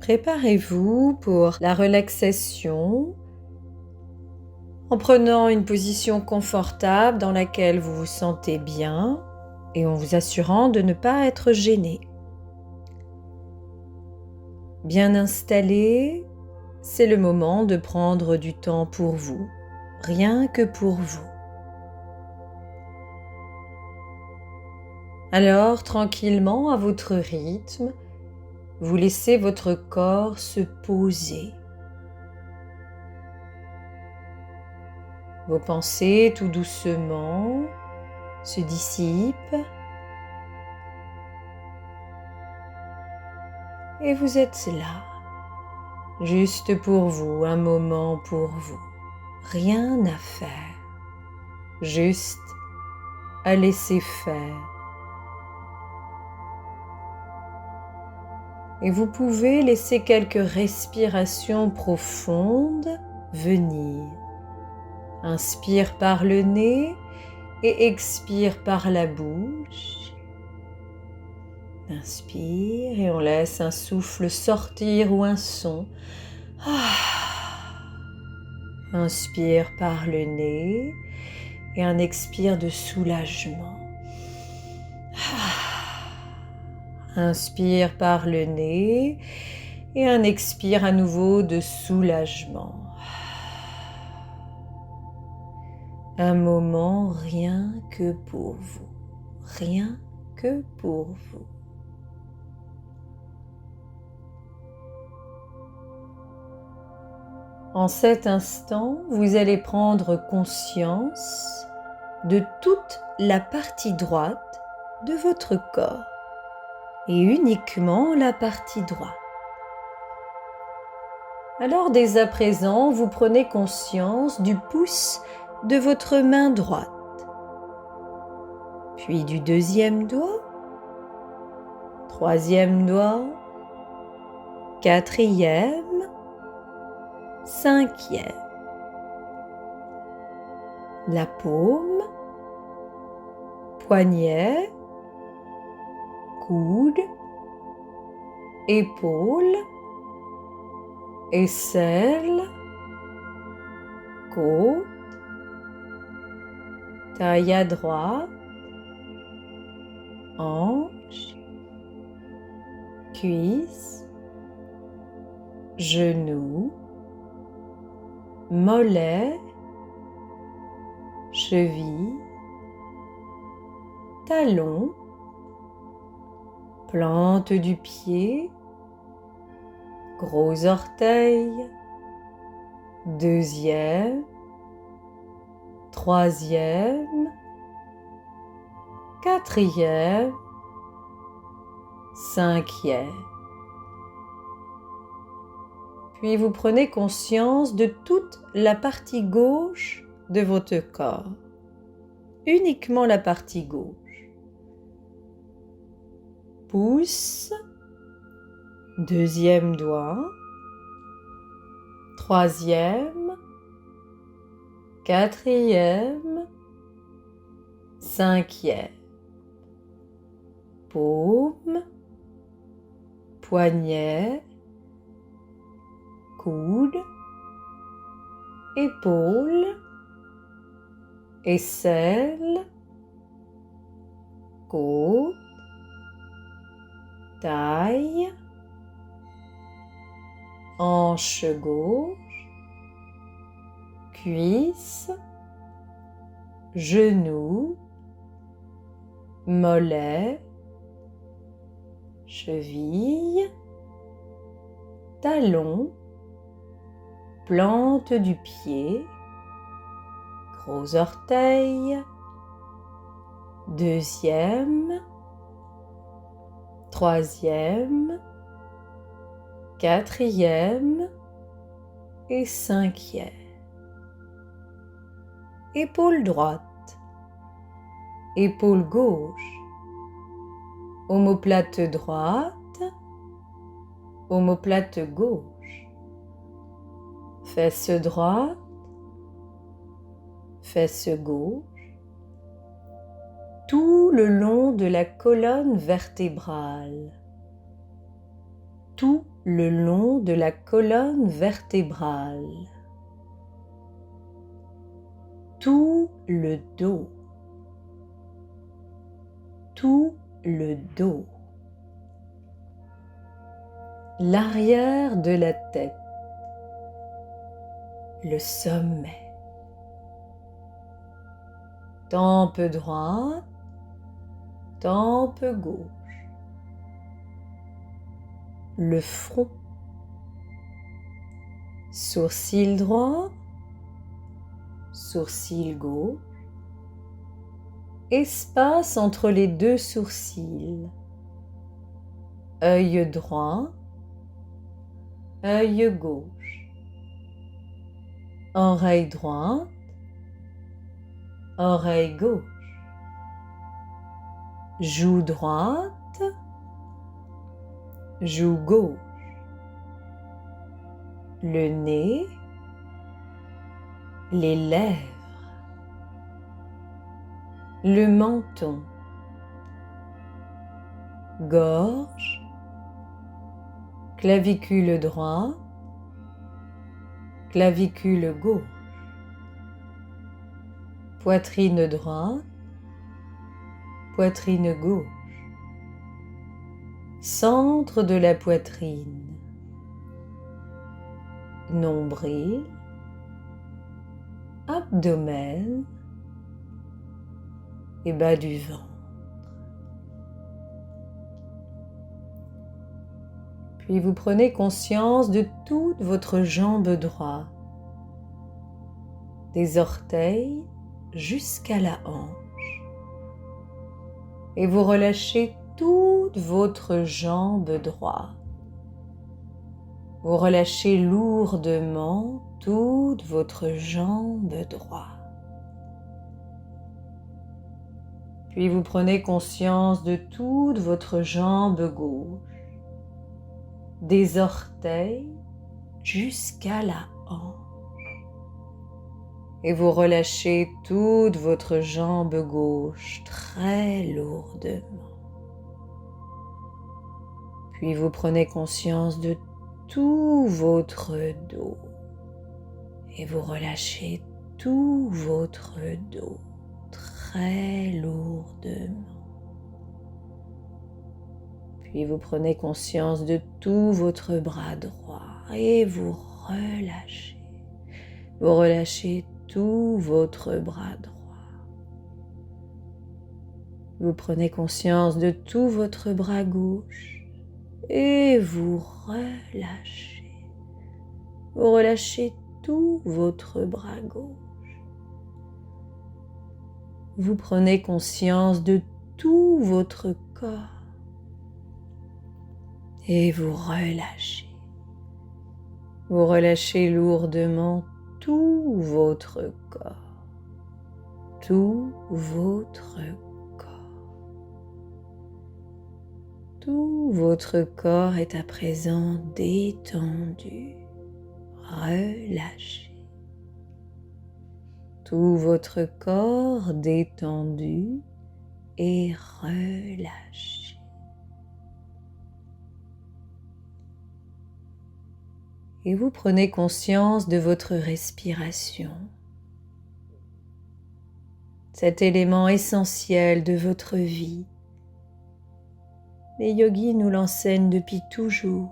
Préparez-vous pour la relaxation en prenant une position confortable dans laquelle vous vous sentez bien et en vous assurant de ne pas être gêné. Bien installé, c'est le moment de prendre du temps pour vous, rien que pour vous. Alors, tranquillement, à votre rythme, vous laissez votre corps se poser. Vos pensées, tout doucement, se dissipent et vous êtes là, juste pour vous, un moment pour vous. Rien à faire, juste à laisser faire. Et vous pouvez laisser quelques respirations profondes venir. Inspire par le nez et expire par la bouche. Inspire et on laisse un souffle sortir ou un son. Inspire par le nez et un expire de soulagement. Inspire par le nez et un expire à nouveau de soulagement. Un moment rien que pour vous, rien que pour vous. En cet instant, vous allez prendre conscience de toute la partie droite de votre corps et uniquement la partie droite. Alors dès à présent, vous prenez conscience du pouce de votre main droite, puis du deuxième doigt, troisième doigt, quatrième, cinquième, la paume, poignet, coude, épaule, aisselle, côte, taille à droite, hanche, cuisse, genou, mollet, cheville, talon, plante du pied, gros orteil, deuxième, troisième, quatrième, cinquième. Puis vous prenez conscience de toute la partie gauche de votre corps, uniquement la partie gauche. Pouce, deuxième doigt, troisième, quatrième, cinquième, paume, poignet, coude, épaule, aisselle, côte, taille, hanche gauche, cuisse, genou, mollet, cheville, talon, plante du pied, gros orteil, deuxième, troisième, quatrième et cinquième. Épaule droite, épaule gauche, omoplate droite, omoplate gauche, fesse droite, fesse gauche, tout le long de la colonne vertébrale, tout le long de la colonne vertébrale, tout le dos, tout le dos, l'arrière de la tête, le sommet, tempe droite, tempe gauche, le front, sourcil droit, sourcil gauche, espace entre les deux sourcils, œil droit, œil gauche, oreille droite, oreille gauche, joue droite, joue gauche, le nez, les lèvres, le menton, gorge, clavicule droit, clavicule gauche, poitrine droite, poitrine gauche, centre de la poitrine, nombril, abdomen et bas du ventre. Puis vous prenez conscience de toute votre jambe droite, des orteils jusqu'à la hanche. Et vous relâchez toute votre jambe droite. Vous relâchez lourdement toute votre jambe droite. Puis vous prenez conscience de toute votre jambe gauche, des orteils jusqu'à la hanche. Et vous relâchez toute votre jambe gauche très lourdement. Puis vous prenez conscience de tout votre dos et vous relâchez tout votre dos très lourdement. Puis vous prenez conscience de tout votre bras droit et vous relâchez. Vous relâchez tout votre bras droit. Vous prenez conscience de tout votre bras gauche et vous relâchez. Vous relâchez tout votre bras gauche. Vous prenez conscience de tout votre corps et vous relâchez. Vous relâchez lourdement tout votre corps, tout votre corps. Tout votre corps est à présent détendu, relâché. Tout votre corps détendu et relâché. Et vous prenez conscience de votre respiration, cet élément essentiel de votre vie. Les yogis nous l'enseignent depuis toujours.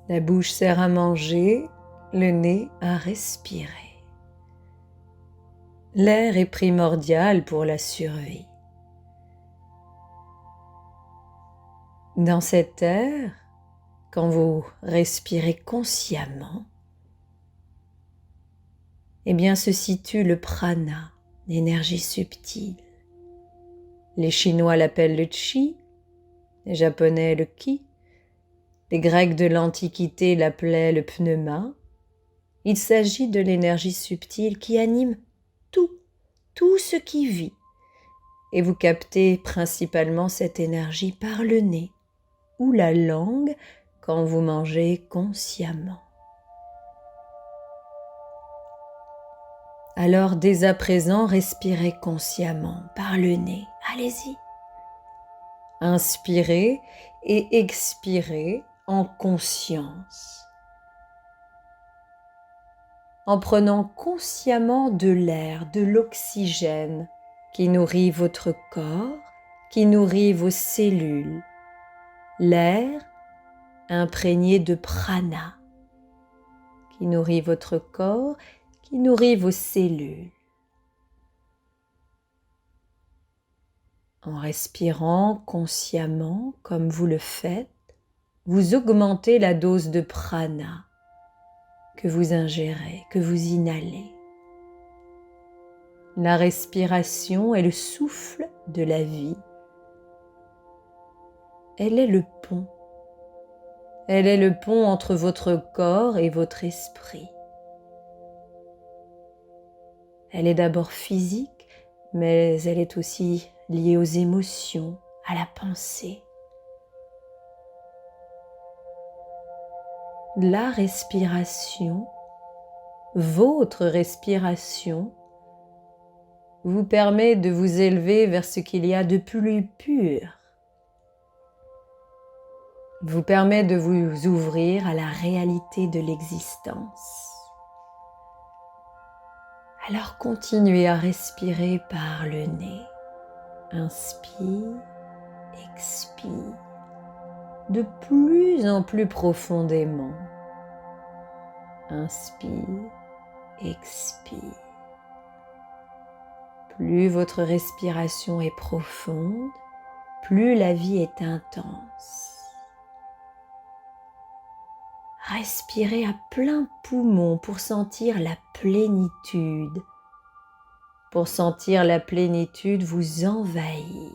La bouche sert à manger, le nez à respirer. L'air est primordial pour la survie. Dans cet air, quand vous respirez consciemment, eh bien se situe le prana, l'énergie subtile. Les Chinois l'appellent le Qi, les Japonais le Ki, les Grecs de l'Antiquité l'appelaient le pneuma. Il s'agit de l'énergie subtile qui anime tout ce qui vit. Et vous captez principalement cette énergie par le nez ou la langue quand vous mangez consciemment. Alors dès à présent, respirez consciemment par le nez. Allez-y. Inspirez et expirez en conscience, en prenant consciemment de l'air, de l'oxygène qui nourrit votre corps, qui nourrit vos cellules, l'air imprégné de prana, qui nourrit votre corps, qui nourrit vos cellules. En respirant consciemment comme vous le faites, vous augmentez la dose de prana que vous ingérez, que vous inhalez. La respiration est le souffle de la vie. Elle est le pont. Elle est le pont entre votre corps et votre esprit. Elle est d'abord physique, mais elle est aussi liée aux émotions, à la pensée. La respiration, votre respiration, vous permet de vous élever vers ce qu'il y a de plus pur, vous permet de vous ouvrir à la réalité de l'existence. Alors continuez à respirer par le nez. Inspire, expire, de plus en plus profondément. Inspire, expire. Plus votre respiration est profonde, plus la vie est intense. Respirez à plein poumon pour sentir la plénitude. Pour sentir la plénitude vous envahir.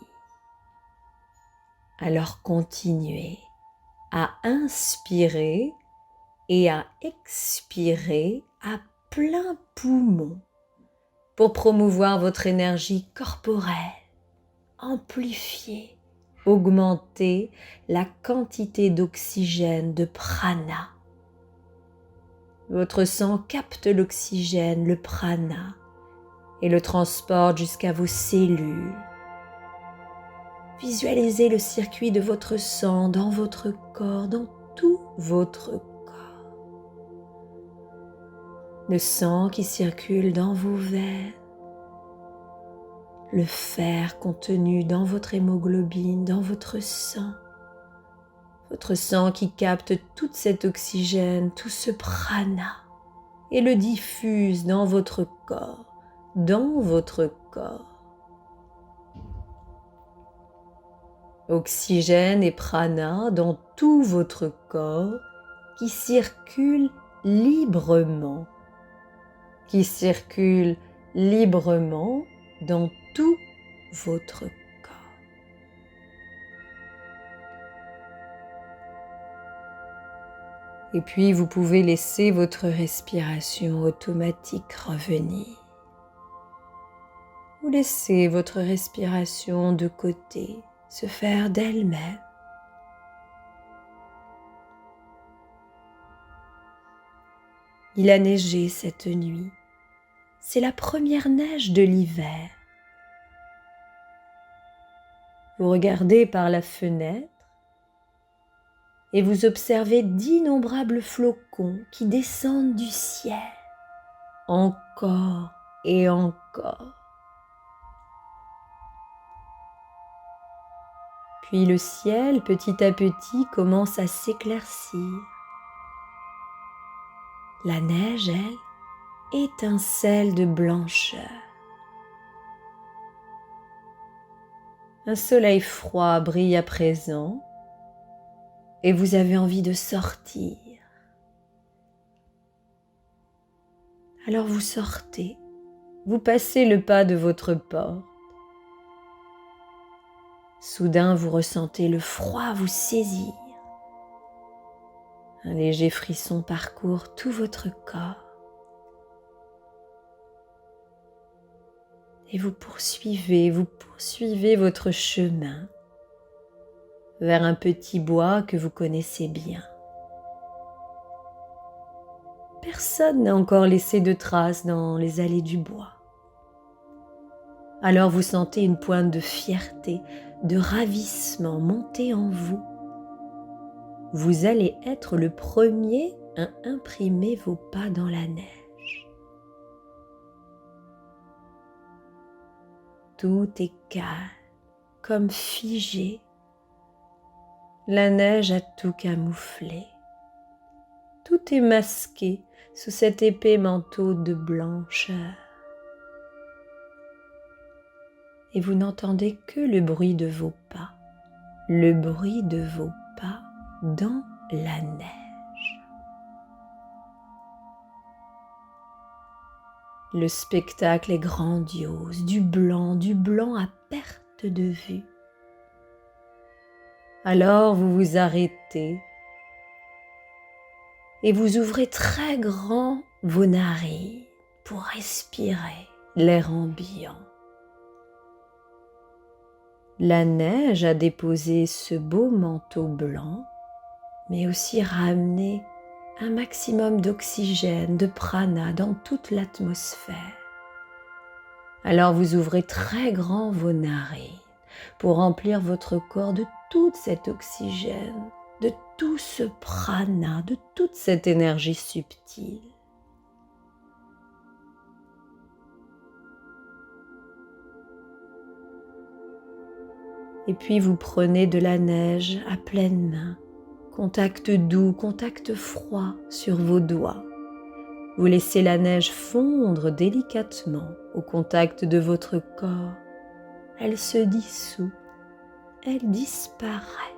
Alors continuez à inspirer et à expirer à plein poumon pour promouvoir votre énergie corporelle, amplifier, augmenter la quantité d'oxygène, de prana. Votre sang capte l'oxygène, le prana, et le transporte jusqu'à vos cellules. Visualisez le circuit de votre sang dans votre corps, dans tout votre corps. Le sang qui circule dans vos veines, le fer contenu dans votre hémoglobine, dans votre sang qui capte tout cet oxygène, tout ce prana et le diffuse dans votre corps. Oxygène et prana dans tout votre corps qui circulent librement, dans tout votre corps. Et puis vous pouvez laisser votre respiration automatique revenir. Vous laissez votre respiration de côté se faire d'elle-même. Il a neigé cette nuit. C'est la première neige de l'hiver. Vous regardez par la fenêtre et vous observez d'innombrables flocons qui descendent du ciel, encore et encore. Puis le ciel, petit à petit, commence à s'éclaircir. La neige, elle, étincelle de blancheur. Un soleil froid brille à présent et vous avez envie de sortir. Alors vous sortez, vous passez le pas de votre porte. Soudain, vous ressentez le froid vous saisir. Un léger frisson parcourt tout votre corps. Et vous poursuivez votre chemin vers un petit bois que vous connaissez bien. Personne n'a encore laissé de traces dans les allées du bois. Alors vous sentez une pointe de fierté de ravissement monter en vous. Vous allez être le premier à imprimer vos pas dans la neige. Tout est calme, comme figé. La neige a tout camouflé. Tout est masqué sous cet épais manteau de blancheur. Et vous n'entendez que le bruit de vos pas, le bruit de vos pas dans la neige. Le spectacle est grandiose, du blanc à perte de vue. Alors vous vous arrêtez et vous ouvrez très grand vos narines pour respirer l'air ambiant. La neige a déposé ce beau manteau blanc, mais aussi ramené un maximum d'oxygène, de prana dans toute l'atmosphère. Alors vous ouvrez très grand vos narines pour remplir votre corps de tout cet oxygène, de tout ce prana, de toute cette énergie subtile. Et puis vous prenez de la neige à pleine main, contact doux, contact froid sur vos doigts. Vous laissez la neige fondre délicatement au contact de votre corps. Elle se dissout, elle disparaît.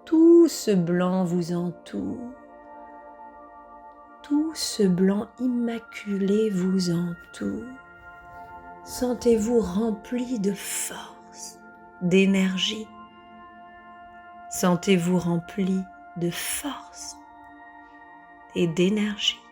Tout ce blanc vous entoure. Tout ce blanc immaculé vous entoure. Sentez-vous rempli de force, d'énergie. Sentez-vous rempli de force et d'énergie.